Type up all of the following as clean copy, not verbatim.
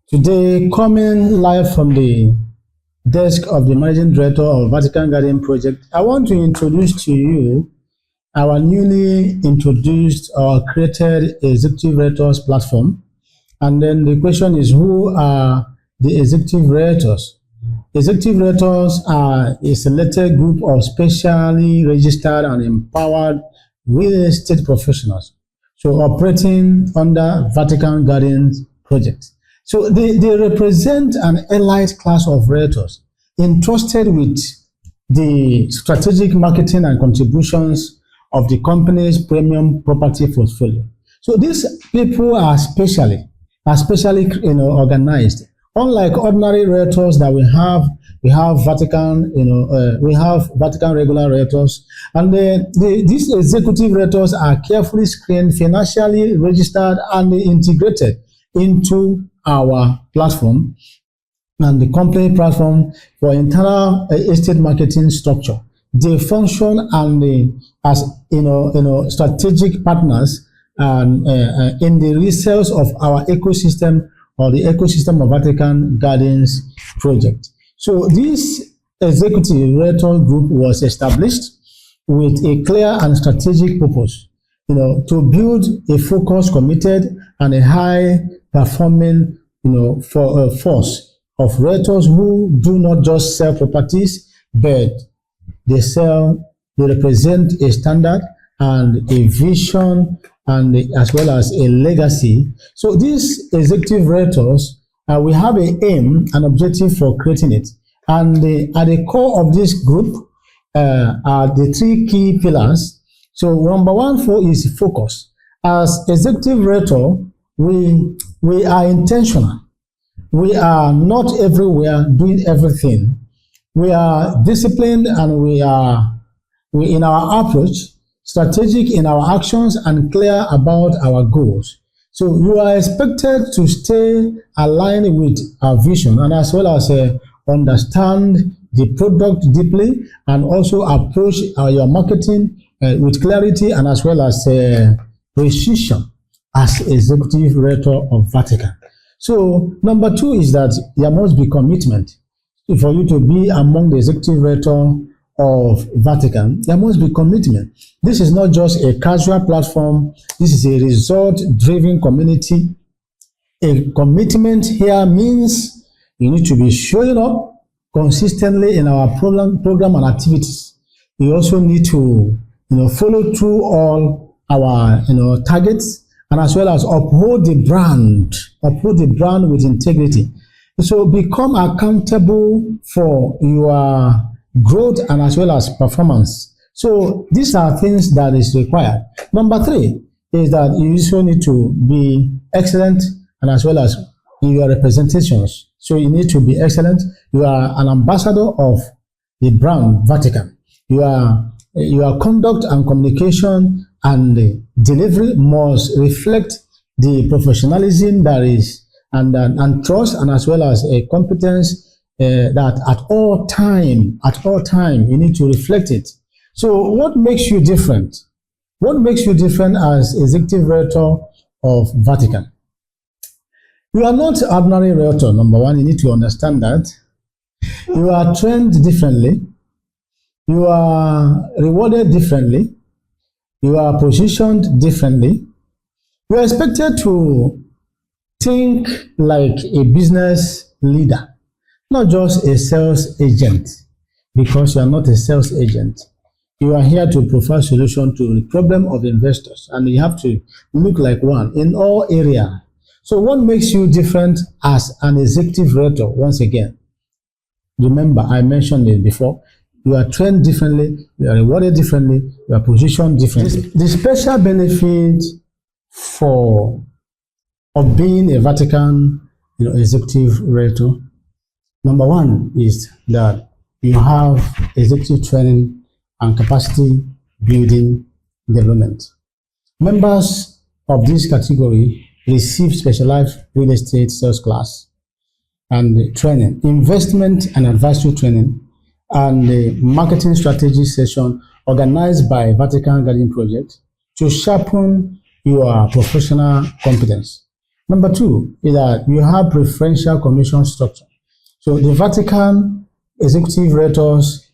Today, coming live from the desk of the Managing Director of Vatican Garden Project, I want to introduce to you our newly introduced or created Executive Realtors platform. And then the question is, who are the Executive Realtors? Executive Realtors are a selected group of specially registered and empowered real estate professionals, so operating under Vatican Gardens Project. So they represent an elite class of realtors entrusted with the strategic marketing and contributions of the company's premium property portfolio. So these people are specially organized. Unlike ordinary realtors that we have Vatican, we have Vatican regular realtors, and these executive realtors are carefully screened, financially registered, and integrated into our platform and the company platform for internal estate marketing structure. They function as strategic partners in the resales of our ecosystem or the ecosystem of Vatican Gardens Project. So this executive realtor group was established with a clear and strategic purpose, to build a focused, committed, and a high performing, for a force of realtors who do not just sell properties, but they represent a standard and a vision and as well as a legacy. So these executive realtors, we have an aim and objective for creating it. And at the core of this group are the three key pillars. So number one is focus. As executive realtor, we are intentional. We are not everywhere doing everything. We are disciplined, and we in our approach, strategic in our actions, and clear about our goals. So you are expected to stay aligned with our vision, and as well as understand the product deeply, and also approach your marketing with clarity and as well as precision as executive realtor of Vatican. So number two is that there must be commitment. For you to be among the executive realtor of Vatican, there must be commitment. This is not just a casual platform. This is a result-driven community. A commitment here means you need to be showing up consistently in our program and activities. You also need to follow through all our targets, and as well as uphold the brand with integrity. So become accountable for your growth and as well as performance. So these are things that is required. Number three is that you also need to be excellent and as well as in your representations. So you need to be excellent. You are an ambassador of the brand Vatican. Your conduct and communication and delivery must reflect the professionalism that is and trust, and as well as a competence that at all time you need to reflect it. So what makes you different? What makes you different as executive realtor of Vatican? You are not ordinary realtor. Number one, you need to understand that. You are trained differently. You are rewarded differently. You are positioned differently. You are expected to think like a business leader, not just a sales agent, because you are not a sales agent. You are here to provide solution to the problem of investors, and you have to look like one in all areas. So what makes you different as an executive realtor? Once again, remember, I mentioned it before. You are trained differently, you are rewarded differently, you are positioned differently. The special benefit of being a Vatican executive realtor, number one is that you have executive training and capacity building development. Members of this category receive specialized real estate sales class and training, investment and advisory training, and the marketing strategy session organized by Vatican Garden Project to sharpen your professional competence. Number two is that you have preferential commission structure. So the Vatican Executive Realtors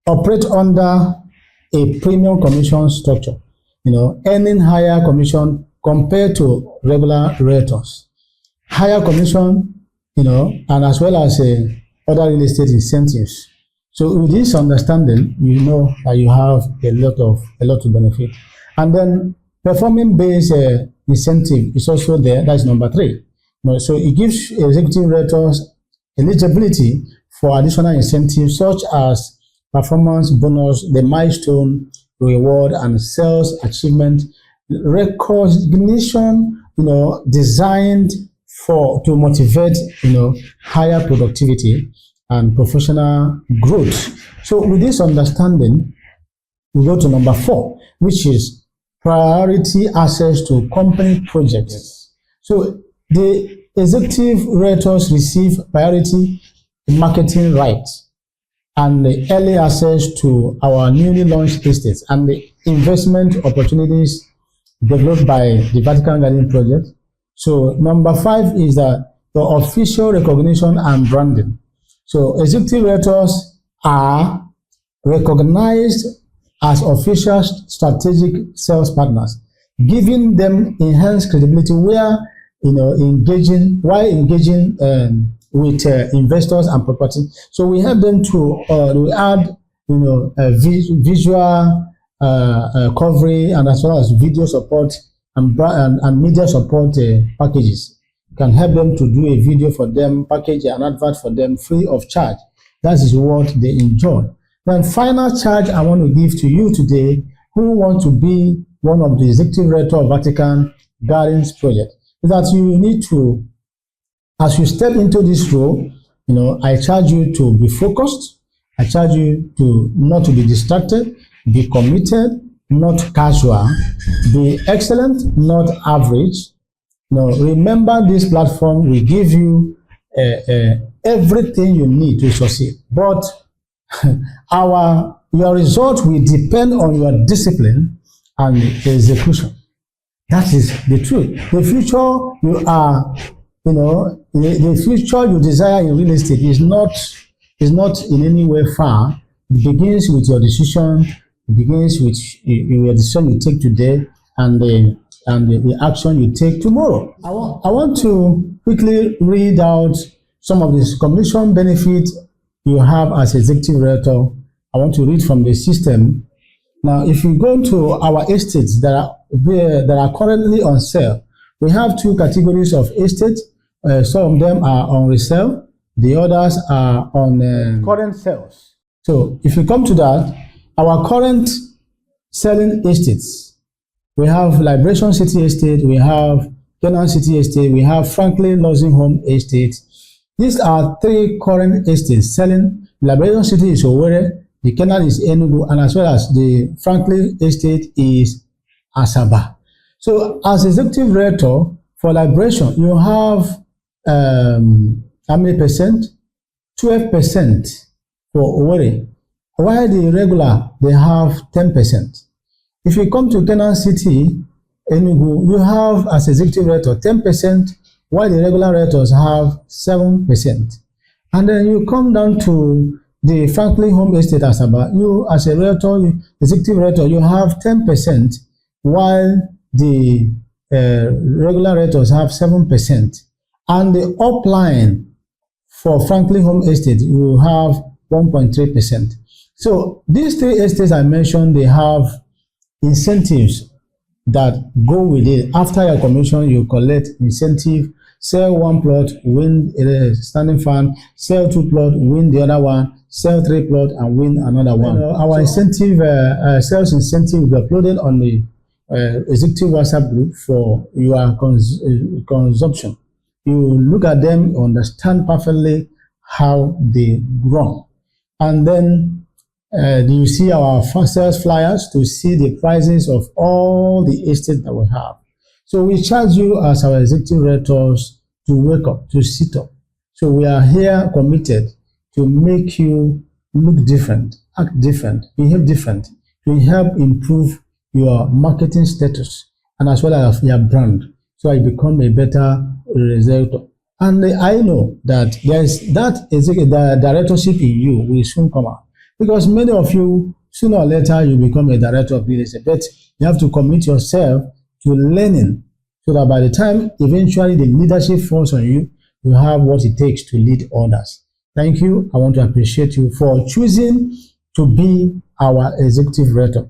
operate under a premium commission structure, earning higher commission compared to regular realtors. Higher commission, and as well as other real estate incentives. So with this understanding, you know that you have a lot to benefit. And then performing-based incentive is also there. That's number three. So it gives executive realtors eligibility for additional incentives such as performance bonus, the milestone reward, and sales achievement recognition, designed to motivate, higher productivity and professional growth. So with this understanding, we go to number four, which is priority access to company projects. So the executive realtors receive priority marketing rights and the early access to our newly launched estates and the investment opportunities developed by the Vatican Garden project. So number five is the official recognition and branding. So executive realtors are recognized as official strategic sales partners, giving them enhanced credibility while engaging with investors and property. So we help them to add visual coverage and as well as video support and media support packages. Can help them to do a video for them, package an advert for them free of charge. That is what they enjoy. Then final charge I want to give to you today who want to be one of the executive realtor of Vatican Gardens project is that you need to, as you step into this role, I charge you to be focused. I charge you to not to be distracted, be committed, not casual, be excellent, not average. Remember this platform will give you everything you need to succeed. But your result will depend on your discipline and execution. That is the truth. The future you are, the future you desire in real estate is not in any way far. It begins with your decision. It begins with your decision you take today and the action you take tomorrow. I want to quickly read out some of the commission benefits you have as executive realtor. I want to read from the system. Now, if you go to our estates that are currently on sale, we have two categories of estates. Some of them are on resale, the others are on current sales. So if you come to that, our current selling estates, we have Liberation City Estate, we have Canaan City Estate, we have Franklin Nursing Home Estate. These are three current estates selling. Liberation City is Owerri, the Canaan is Enugu, and as well as the Franklin Estate is Asaba. So as executive realtor for Liberation, you have how many percent? 12% for Owerri, while the regular, they have 10%. If you come to Canaan City, Enugu, you have as executive realtor 10%, while the regular realtors have 7%. And then you come down to the Franklin Home Estate Asaba, you as a realtor, executive realtor, you have 10%, while the regular realtors have 7%. And the upline for Franklin Home Estate, you have 1.3%. So these three estates I mentioned, they have incentives that go with it. After your commission, you collect incentive. Sell one plot, win a standing fan. Sell two plot, win the other one. Sell three plot and win another one. Our incentive, sales incentive will be uploaded on the executive WhatsApp group for your consumption. You look at them, understand perfectly how they run, and then you see our sales flyers to see the prices of all the estates that we have. So we charge you as our executive realtors to wake up, to sit up. So we are here committed to make you look different, act different, behave different, to help improve your marketing status and as well as your brand. so I become a better resultor. And I know that there's that is the directorship in you will soon come out, because many of you sooner or later you become a director of real estate, but you have to commit yourself to learning so that by the time eventually the leadership falls on you, you have what it takes to lead others. Thank you. I want to appreciate you for choosing to be our executive director,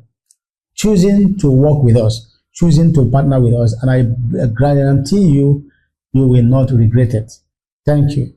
choosing to work with us, choosing to partner with us, and I guarantee you, you will not regret it. Thank you.